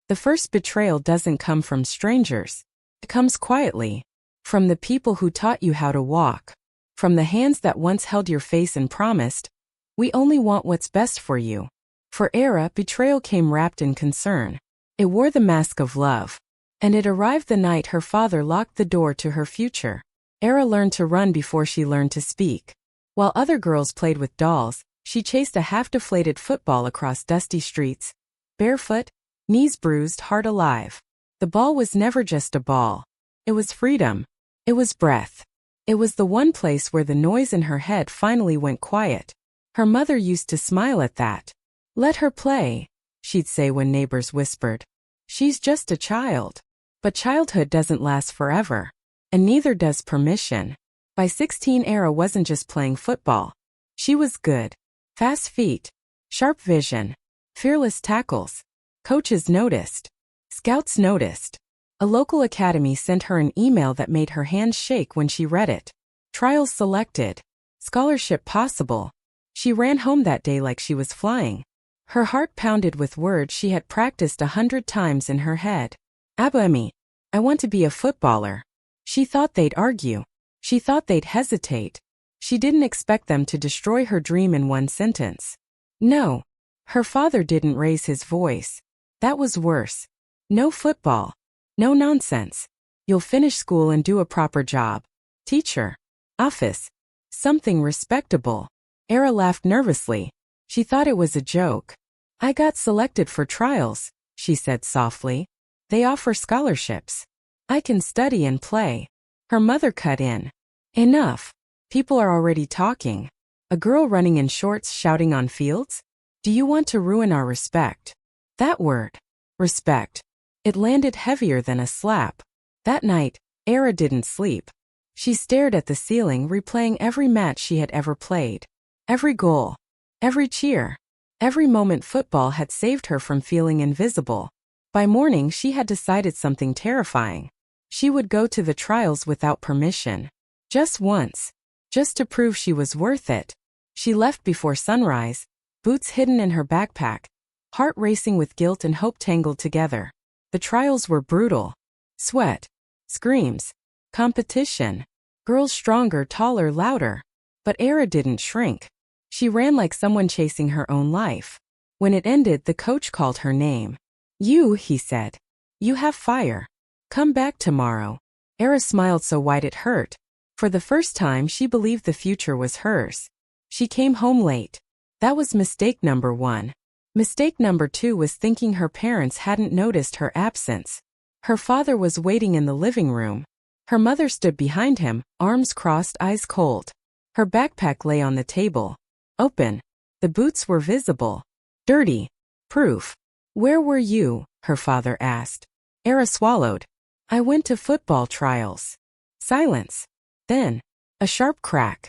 The first betrayal doesn't come from strangers. It comes quietly. From the people who taught you how to walk. From the hands that once held your face and promised, "We only want what's best for you." For Era, betrayal came wrapped in concern. It wore the mask of love. And it arrived the night her father locked the door to her future. Era learned to run before she learned to speak. While other girls played with dolls, she chased a half-deflated football across dusty streets. Barefoot, knees bruised, heart alive. The ball was never just a ball. It was freedom. It was breath. It was the one place where the noise in her head finally went quiet. Her mother used to smile at that. "Let her play," she'd say when neighbors whispered. "She's just a child." But childhood doesn't last forever. And neither does permission. By 16, Era wasn't just playing football. She was good. Fast feet. Sharp vision. Fearless tackles. Coaches noticed. Scouts noticed. A local academy sent her an email that made her hands shake when she read it. Trials selected. Scholarship possible. She ran home that day like she was flying. Her heart pounded with words she had practiced 100 times in her head. "Abba, I want to be a footballer." She thought they'd argue. She thought they'd hesitate. She didn't expect them to destroy her dream in one sentence. No. Her father didn't raise his voice. That was worse. "No football. No nonsense. You'll finish school and do a proper job. Teacher. Office. Something respectable." Era laughed nervously. She thought it was a joke. "I got selected for trials," she said softly. "They offer scholarships. I can study and play." Her mother cut in. "Enough. People are already talking. A girl running in shorts shouting on fields? Do you want to ruin our respect?" That word. Respect. It landed heavier than a slap. That night, Era didn't sleep. She stared at the ceiling, replaying every match she had ever played. Every goal. Every cheer. Every moment football had saved her from feeling invisible. By morning, she had decided something terrifying. She would go to the trials without permission. Just once. Just to prove she was worth it. She left before sunrise, boots hidden in her backpack, heart racing with guilt and hope tangled together. The trials were brutal. Sweat. Screams. Competition. Girls stronger, taller, louder. But Era didn't shrink. She ran like someone chasing her own life. When it ended, the coach called her name. "You," he said. "You have fire. Come back tomorrow." Era smiled so wide it hurt. For the first time, she believed the future was hers. She came home late. That was mistake number 1. Mistake number 2 was thinking her parents hadn't noticed her absence. Her father was waiting in the living room. Her mother stood behind him, arms crossed, eyes cold. Her backpack lay on the table. Open. The boots were visible. Dirty. Proof. "Where were you?" her father asked. Era swallowed. "I went to football trials." Silence. Then, a sharp crack.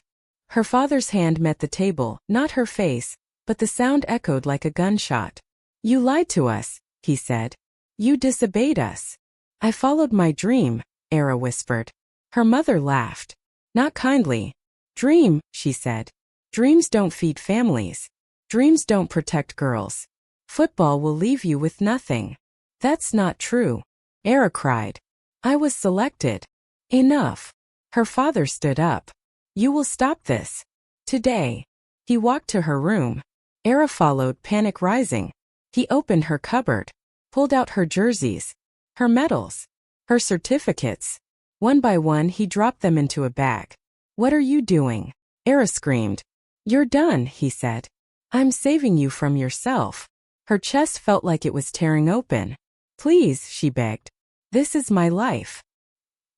Her father's hand met the table, not her face, but the sound echoed like a gunshot. "You lied to us," he said. "You disobeyed us." "I followed my dream," Era whispered. Her mother laughed. Not kindly. "Dream," she said. "Dreams don't feed families. Dreams don't protect girls. Football will leave you with nothing." "That's not true," Era cried. "I was selected." "Enough." Her father stood up. "You will stop this. Today." He walked to her room. Era followed, panic rising. He opened her cupboard, pulled out her jerseys, her medals, her certificates. One by one, he dropped them into a bag. "What are you doing?" Era screamed. "You're done," he said. "I'm saving you from yourself." Her chest felt like it was tearing open. "Please," she begged. "This is my life."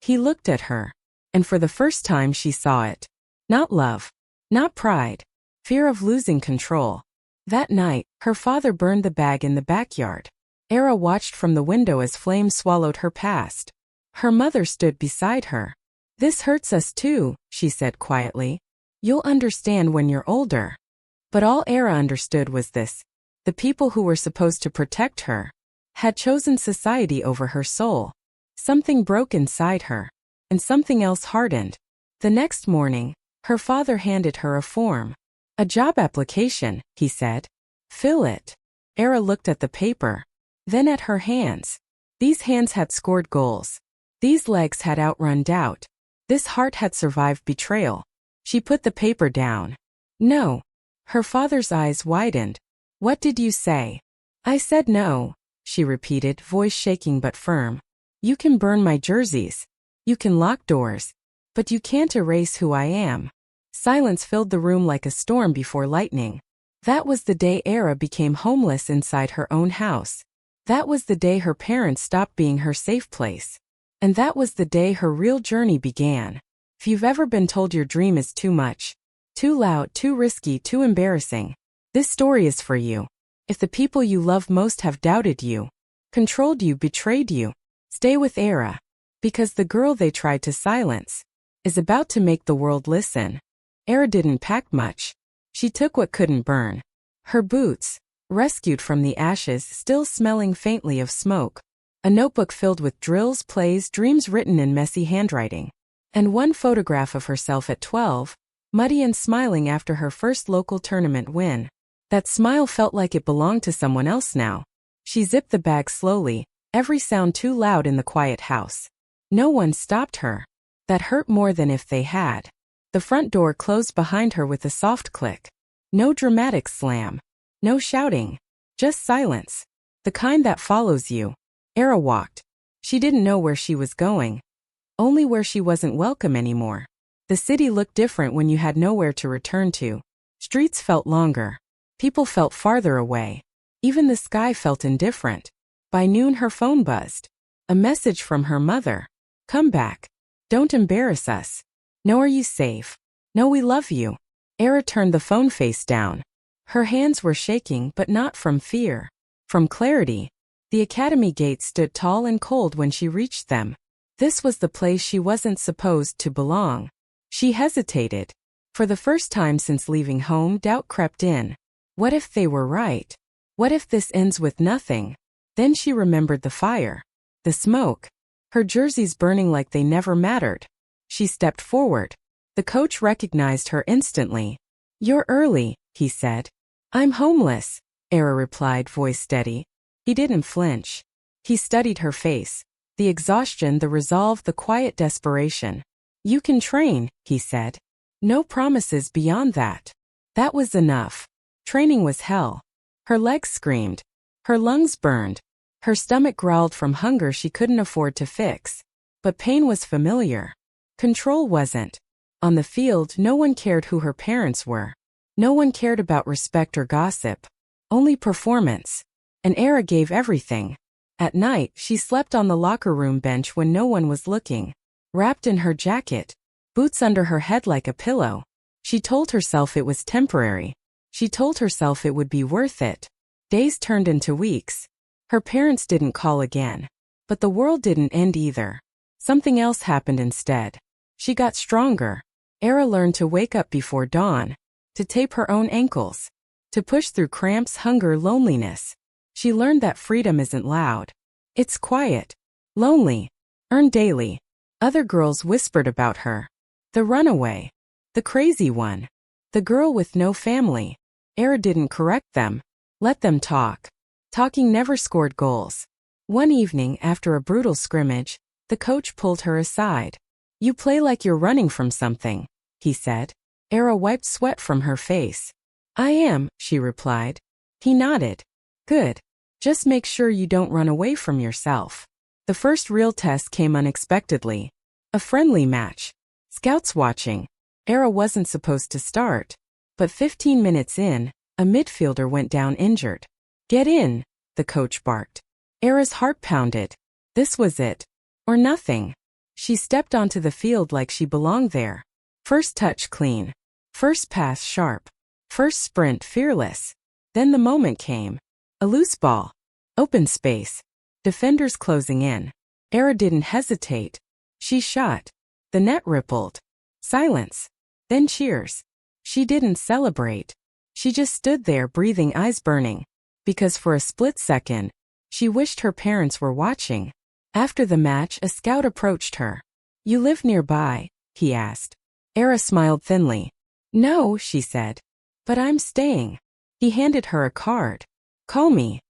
He looked at her. And for the first time she saw it. Not love. Not pride. Fear of losing control. That night, her father burned the bag in the backyard. Era watched from the window as flames swallowed her past. Her mother stood beside her. "This hurts us too," she said quietly. "You'll understand when you're older." But all Era understood was this. The people who were supposed to protect her had chosen society over her soul. Something broke inside her, and something else hardened. The next morning, her father handed her a form. "A job application," he said. "Fill it." Era looked at the paper. Then at her hands. These hands had scored goals. These legs had outrun doubt. This heart had survived betrayal. She put the paper down. No. Her father's eyes widened. What did you say? I said no, she repeated, voice shaking but firm. You can burn my jerseys. You can lock doors. But you can't erase who I am. Silence filled the room like a storm before lightning. That was the day Era became homeless inside her own house. That was the day her parents stopped being her safe place. And that was the day her real journey began. If you've ever been told your dream is too much, too loud, too risky, too embarrassing, this story is for you. If the people you love most have doubted you, controlled you, betrayed you, stay with Era. Because the girl they tried to silence is about to make the world listen. Era didn't pack much. She took what couldn't burn. Her boots, rescued from the ashes, still smelling faintly of smoke. A notebook filled with drills, plays, dreams written in messy handwriting. And one photograph of herself at 12, muddy and smiling after her first local tournament win. That smile felt like it belonged to someone else now. She zipped the bag slowly, every sound too loud in the quiet house. No one stopped her. That hurt more than if they had. The front door closed behind her with a soft click. No dramatic slam. No shouting. Just silence. The kind that follows you. Era walked. She didn't know where she was going. Only where she wasn't welcome anymore. The city looked different when you had nowhere to return to. Streets felt longer. People felt farther away. Even the sky felt indifferent. By noon her phone buzzed. A message from her mother. Come back. Don't embarrass us. No, are you safe? No, we love you. Era turned the phone face down. Her hands were shaking, but not from fear. From clarity. The academy gates stood tall and cold when she reached them. This was the place she wasn't supposed to belong. She hesitated. For the first time since leaving home, doubt crept in. What if they were right? What if this ends with nothing? Then she remembered the fire. The smoke. Her jerseys burning like they never mattered. She stepped forward. The coach recognized her instantly. You're early, he said. I'm homeless, Era replied, voice steady. He didn't flinch. He studied her face. The exhaustion, the resolve, the quiet desperation. You can train, he said. No promises beyond that. That was enough. Training was hell. Her legs screamed. Her lungs burned. Her stomach growled from hunger she couldn't afford to fix. But pain was familiar. Control wasn't. On the field, no one cared who her parents were. No one cared about respect or gossip. Only performance. And Era gave everything. At night, she slept on the locker room bench when no one was looking. Wrapped in her jacket. Boots under her head like a pillow. She told herself it was temporary. She told herself it would be worth it. Days turned into weeks. Her parents didn't call again. But the world didn't end either. Something else happened instead. She got stronger. Era learned to wake up before dawn. To tape her own ankles. To push through cramps, hunger, loneliness. She learned that freedom isn't loud. It's quiet. Lonely. Earned daily. Other girls whispered about her. The runaway. The crazy one. The girl with no family. Era didn't correct them. Let them talk. Talking never scored goals. One evening, after a brutal scrimmage, the coach pulled her aside. You play like you're running from something, he said. Era wiped sweat from her face. I am, she replied. He nodded. Good. Just make sure you don't run away from yourself. The first real test came unexpectedly. A friendly match. Scouts watching. Era wasn't supposed to start. But 15 minutes in, a midfielder went down injured. Get in, the coach barked. Era's heart pounded. This was it. Or nothing. She stepped onto the field like she belonged there. First touch clean. First pass sharp. First sprint fearless. Then the moment came. A loose ball. Open space. Defenders closing in. Era didn't hesitate. She shot. The net rippled. Silence. Then cheers. She didn't celebrate. She just stood there, breathing, eyes burning. Because for a split second, she wished her parents were watching. After the match, a scout approached her. You live nearby? He asked. Era smiled thinly. No, she said. But I'm staying. He handed her a card. Call me.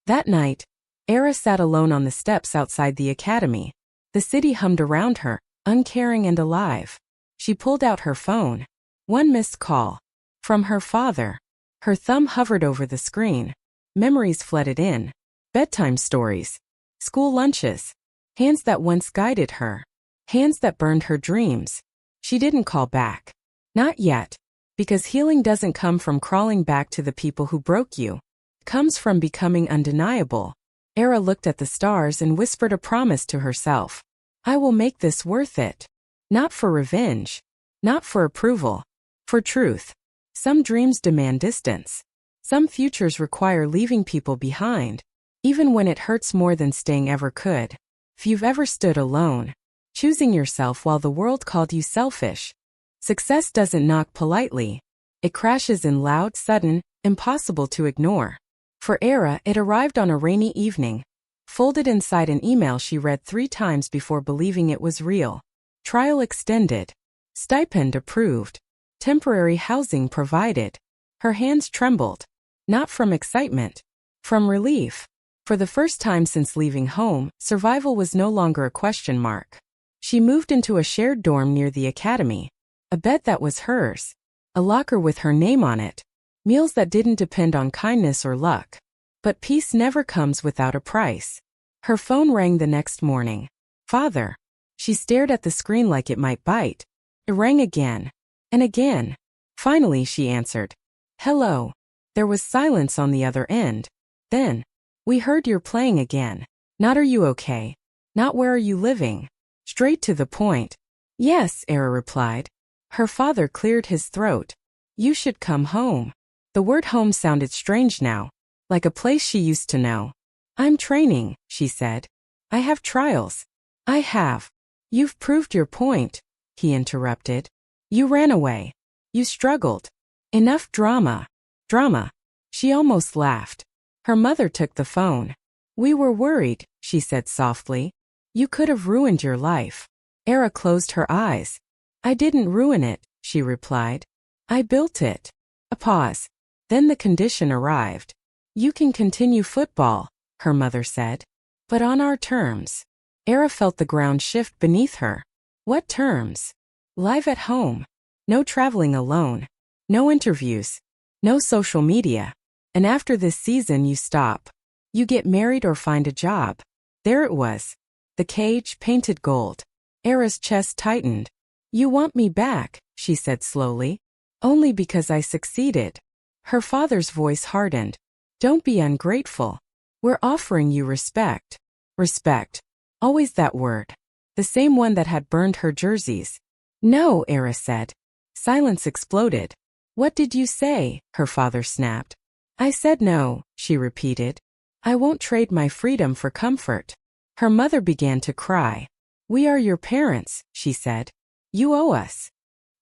That night, Era sat alone on the steps outside the academy. The city hummed around her, uncaring and alive. She pulled out her phone. One missed call. From her father. Her thumb hovered over the screen. Memories flooded in. Bedtime stories. School lunches. Hands that once guided her. Hands that burned her dreams. She didn't call back. Not yet. Because healing doesn't come from crawling back to the people who broke you. It comes from becoming undeniable. Era looked at the stars and whispered a promise to herself. I will make this worth it. Not for revenge. Not for approval. For truth. Some dreams demand distance. Some futures require leaving people behind, even when it hurts more than staying ever could. If you've ever stood alone, choosing yourself while the world called you selfish, success doesn't knock politely. It crashes in loud, sudden, impossible to ignore. For Era, it arrived on a rainy evening, folded inside an email she read 3 times before believing it was real. Trial extended. Stipend approved. Temporary housing provided. Her hands trembled. Not from excitement. From relief. For the first time since leaving home, survival was no longer a question mark. She moved into a shared dorm near the academy. A bed that was hers. A locker with her name on it. Meals that didn't depend on kindness or luck. But peace never comes without a price. Her phone rang the next morning. Father. She stared at the screen like it might bite. It rang again. And again. Finally she answered. Hello. There was silence on the other end. Then. We heard you're playing again. Not are you okay? Not where are you living? Straight to the point. Yes, Era replied. Her father cleared his throat. You should come home. The word home sounded strange now, like a place she used to know. I'm training, she said. I have trials. I have. You've proved your point, he interrupted. You ran away. You struggled. Enough drama. Drama. She almost laughed. Her mother took the phone. We were worried, she said softly. You could have ruined your life. Era closed her eyes. I didn't ruin it, she replied. I built it. A pause. Then the condition arrived. You can continue football, her mother said. But on our terms. Era felt the ground shift beneath her. What terms? Live at home. No traveling alone. No interviews. No social media. And after this season you stop. You get married or find a job. There it was. The cage painted gold. Era's chest tightened. You want me back, she said slowly. Only because I succeeded. Her father's voice hardened. Don't be ungrateful. We're offering you respect. Respect. Always that word. The same one that had burned her jerseys. No, Era said. Silence exploded. What did you say? Her father snapped. I said no, she repeated. I won't trade my freedom for comfort. Her mother began to cry. We are your parents, she said. You owe us.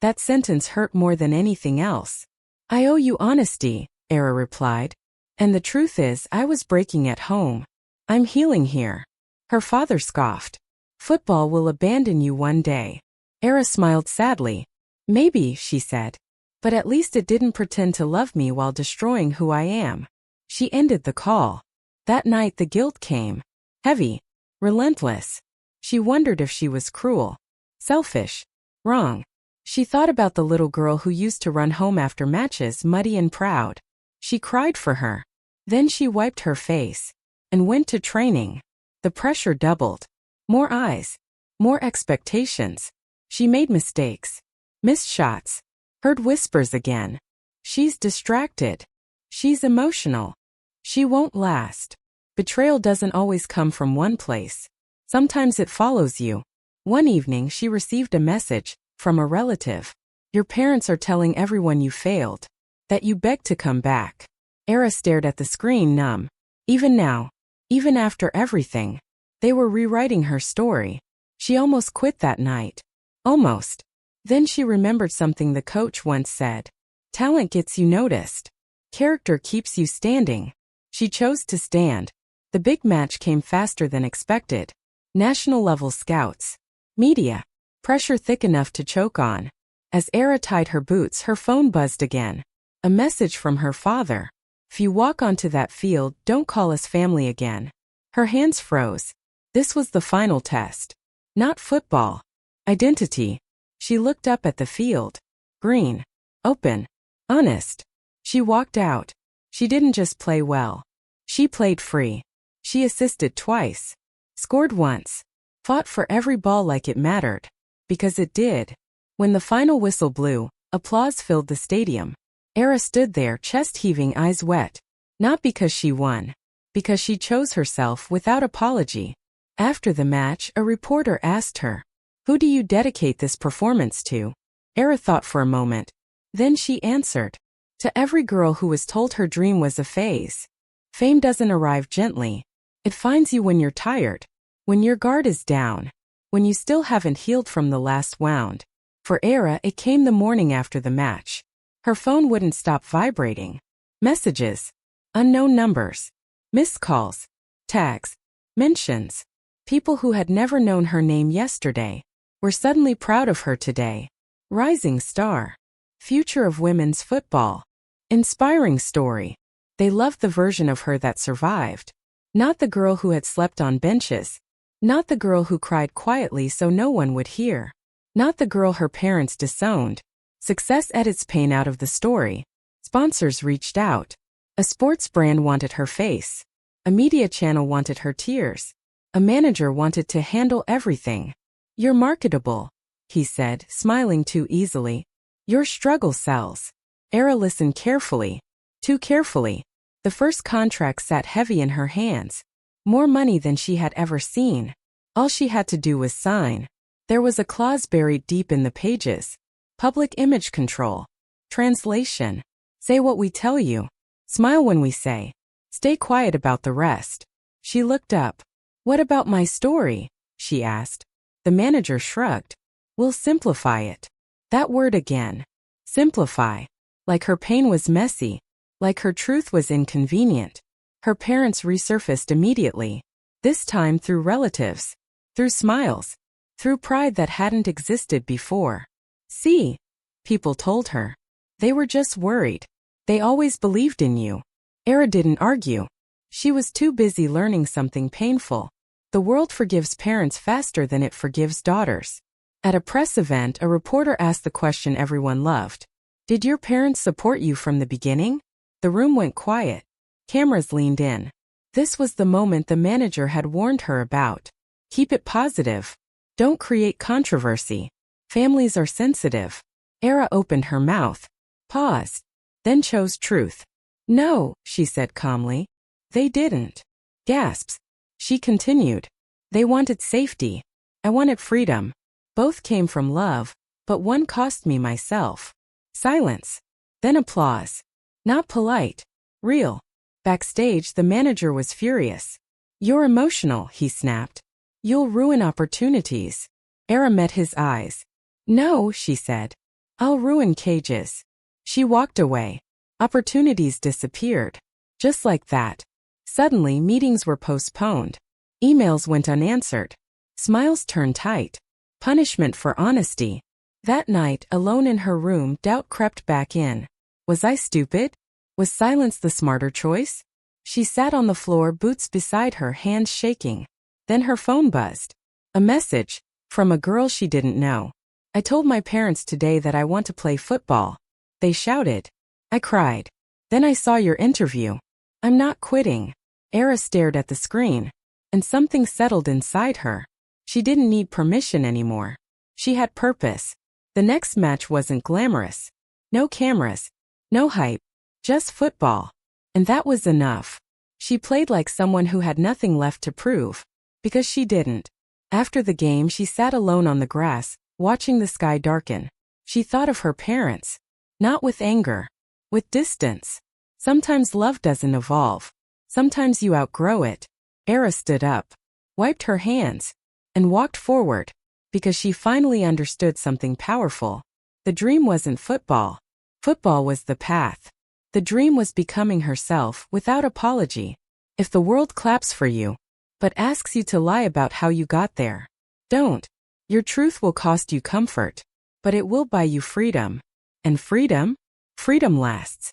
That sentence hurt more than anything else. I owe you honesty, Era replied. And the truth is I was breaking at home. I'm healing here. Her father scoffed. Football will abandon you one day. Era smiled sadly. Maybe, she said. But at least it didn't pretend to love me while destroying who I am. She ended the call. That night the guilt came. Heavy. Relentless. She wondered if she was cruel. Selfish. Wrong. She thought about the little girl who used to run home after matches muddy and proud. She cried for her. Then she wiped her face. And went to training. The pressure doubled. More eyes. More expectations. She made mistakes. Missed shots. Heard whispers again. She's distracted. She's emotional. She won't last. Betrayal doesn't always come from one place. Sometimes it follows you. One evening she received a message from a relative. Your parents are telling everyone you failed. That you begged to come back. Era stared at the screen numb. Even now. Even after everything. They were rewriting her story. She almost quit that night. Almost. Then she remembered something the coach once said. Talent gets you noticed. Character keeps you standing. She chose to stand. The big match came faster than expected. National-level scouts. Media. Pressure thick enough to choke on. As Era tied her boots, her phone buzzed again. A message from her father. If you walk onto that field, don't call us family again. Her hands froze. This was the final test. Not football. Identity. She looked up at the field. Green. Open. Honest. She walked out. She didn't just play well. She played free. She assisted twice. Scored once. Fought for every ball like it mattered. Because it did. When the final whistle blew, applause filled the stadium. Era stood there, chest heaving, eyes wet. Not because she won. Because she chose herself without apology. After the match, a reporter asked her, "Who do you dedicate this performance to?" Era thought for a moment. Then she answered, "To every girl who was told her dream was a phase. Fame doesn't arrive gently. It finds you when you're tired. When your guard is down. When you still haven't healed from the last wound." For Era, it came the morning after the match. Her phone wouldn't stop vibrating. Messages. Unknown numbers. Missed calls. Tags. Mentions. People who had never known her name yesterday were suddenly proud of her today. Rising star. Future of women's football. Inspiring story. They loved the version of her that survived. Not the girl who had slept on benches. Not the girl who cried quietly so no one would hear. Not the girl her parents disowned. Success edits pain out of the story. Sponsors reached out. A sports brand wanted her face. A media channel wanted her tears. A manager wanted to handle everything. "You're marketable," he said, smiling too easily. "Your struggle sells." Era listened carefully. Too carefully. The first contract sat heavy in her hands. More money than she had ever seen. All she had to do was sign. There was a clause buried deep in the pages. Public image control. Translation. Say what we tell you. Smile when we say. Stay quiet about the rest. She looked up. "What about my story?" she asked. The manager shrugged. "We'll simplify it." That word again. Simplify. Like her pain was messy. Like her truth was inconvenient. Her parents resurfaced immediately. This time through relatives. Through smiles. Through pride that hadn't existed before. "See," people told her. "They were just worried. They always believed in you." Era didn't argue. She was too busy learning something painful. The world forgives parents faster than it forgives daughters. At a press event, a reporter asked the question everyone loved. "Did your parents support you from the beginning?" The room went quiet. Cameras leaned in. This was the moment the manager had warned her about. Keep it positive. Don't create controversy. Families are sensitive. Era opened her mouth. Paused. Then chose truth. "No," she said calmly. "They didn't." Gasps. She continued. "They wanted safety. I wanted freedom. Both came from love, but one cost me myself." Silence. Then applause. Not polite. Real. Backstage, the manager was furious. "You're emotional," he snapped. "You'll ruin opportunities." Era met his eyes. "No," she said. "I'll ruin cages." She walked away. Opportunities disappeared. Just like that. Suddenly, meetings were postponed. Emails went unanswered. Smiles turned tight. Punishment for honesty. That night, alone in her room, doubt crept back in. Was I stupid? Was silence the smarter choice? She sat on the floor, boots beside her, hands shaking. Then her phone buzzed. A message. From a girl she didn't know. "I told my parents today that I want to play football." They shouted. I cried. "Then I saw your interview. I'm not quitting." Era stared at the screen. And something settled inside her. She didn't need permission anymore. She had purpose. The next match wasn't glamorous. No cameras. No hype. Just football. And that was enough. She played like someone who had nothing left to prove. Because she didn't. After the game, she sat alone on the grass, watching the sky darken. She thought of her parents. Not with anger. With distance. Sometimes love doesn't evolve. Sometimes you outgrow it. Era stood up. Wiped her hands. And walked forward. Because she finally understood something powerful. The dream wasn't football. Football was the path. The dream was becoming herself without apology. If the world claps for you, but asks you to lie about how you got there, don't. Your truth will cost you comfort, but it will buy you freedom. And freedom? Freedom lasts.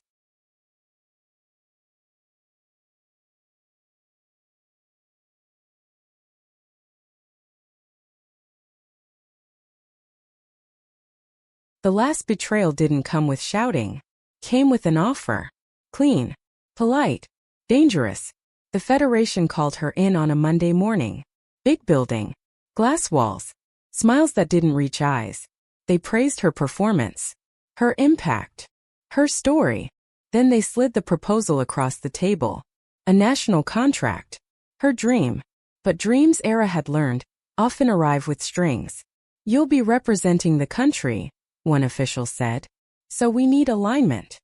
The last betrayal didn't come with shouting. Came with an offer. Clean. Polite. Dangerous. The Federation called her in on a Monday morning. Big building. Glass walls. Smiles that didn't reach eyes. They praised her performance. Her impact. Her story. Then they slid the proposal across the table. A national contract. Her dream. But dreams, Era had learned, often arrive with strings. You'll be representing the country, one official said. So we need alignment.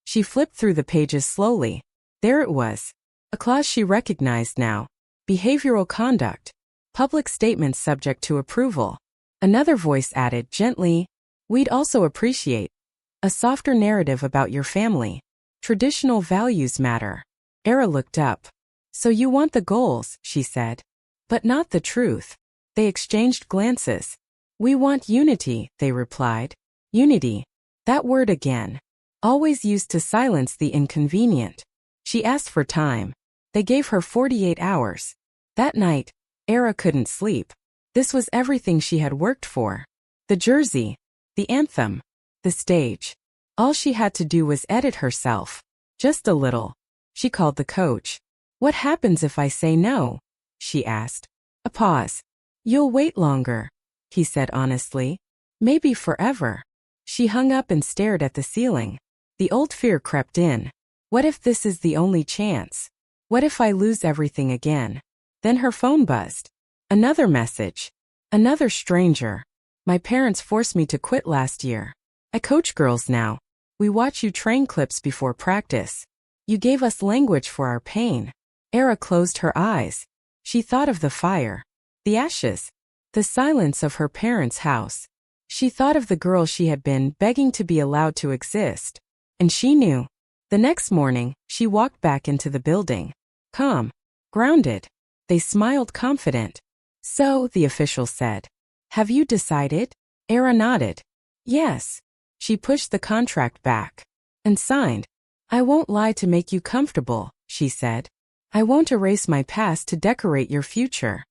She flipped through the pages slowly. There it was. A clause she recognized now. Behavioral conduct. Public statements subject to approval. Another voice added gently, we'd also appreciate a softer narrative about your family. Traditional values matter. Era looked up. So you want the goals, she said. But not the truth. They exchanged glances. We want unity, they replied. Unity. That word again. Always used to silence the inconvenient. She asked for time. They gave her 48 hours. That night, Era couldn't sleep. This was everything she had worked for. The jersey. The anthem. The stage. All she had to do was edit herself. Just a little. She called the coach. What happens if I say no? She asked. A pause. You'll wait longer, he said honestly. Maybe forever. She hung up and stared at the ceiling. The old fear crept in. What if this is the only chance? What if I lose everything again? Then her phone buzzed. Another message. Another stranger. My parents forced me to quit last year. I coach girls now. We watch you train clips before practice. You gave us language for our pain. Era closed her eyes. She thought of the fire. The ashes. The silence of her parents' house. She thought of the girl she had been begging to be allowed to exist. And she knew. The next morning, she walked back into the building. Calm. Grounded. They smiled confident. So, the official said. Have you decided? Era nodded. Yes. She pushed the contract back. And signed. I won't lie to make you comfortable, she said. I won't erase my past to decorate your future.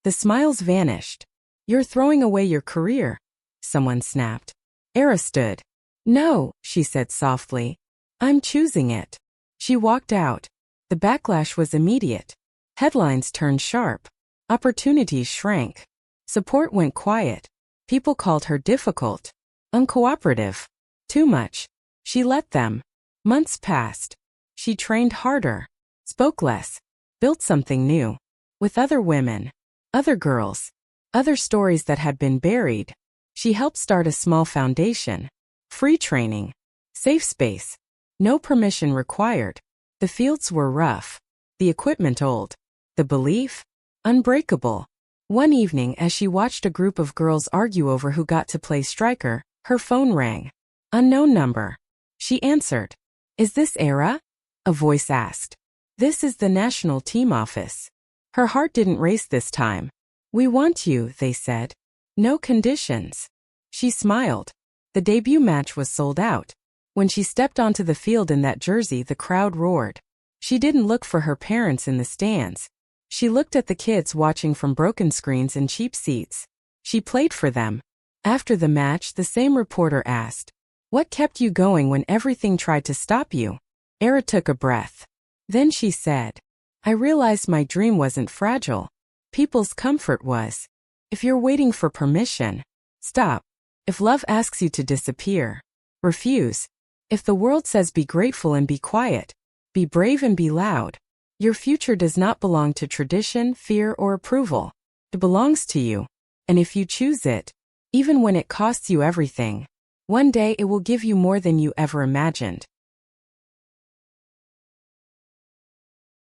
The smiles vanished. You're throwing away your career, someone snapped. Era stood. No, she said softly. I'm choosing it. She walked out. The backlash was immediate. Headlines turned sharp. Opportunities shrank. Support went quiet. People called her difficult. Uncooperative. Too much. She let them. Months passed. She trained harder. Spoke less. Built something new. With other women. Other girls. Other stories that had been buried. She helped start a small foundation. Free training. Safe space. No permission required. The fields were rough. The equipment old. The belief? Unbreakable. One evening as she watched a group of girls argue over who got to play striker, her phone rang. Unknown number. She answered. Is this Era? A voice asked. This is the national team office. Her heart didn't race this time. We want you, they said. No conditions. She smiled. The debut match was sold out. When she stepped onto the field in that jersey, the crowd roared. She didn't look for her parents in the stands. She looked at the kids watching from broken screens and cheap seats. She played for them. After the match, the same reporter asked, what kept you going when everything tried to stop you? Era took a breath. Then she said, I realized my dream wasn't fragile. People's comfort was. If you're waiting for permission, stop. If love asks you to disappear, refuse. If the world says be grateful and be quiet, be brave and be loud, your future does not belong to tradition, fear, or approval. It belongs to you. And if you choose it, even when it costs you everything, one day it will give you more than you ever imagined.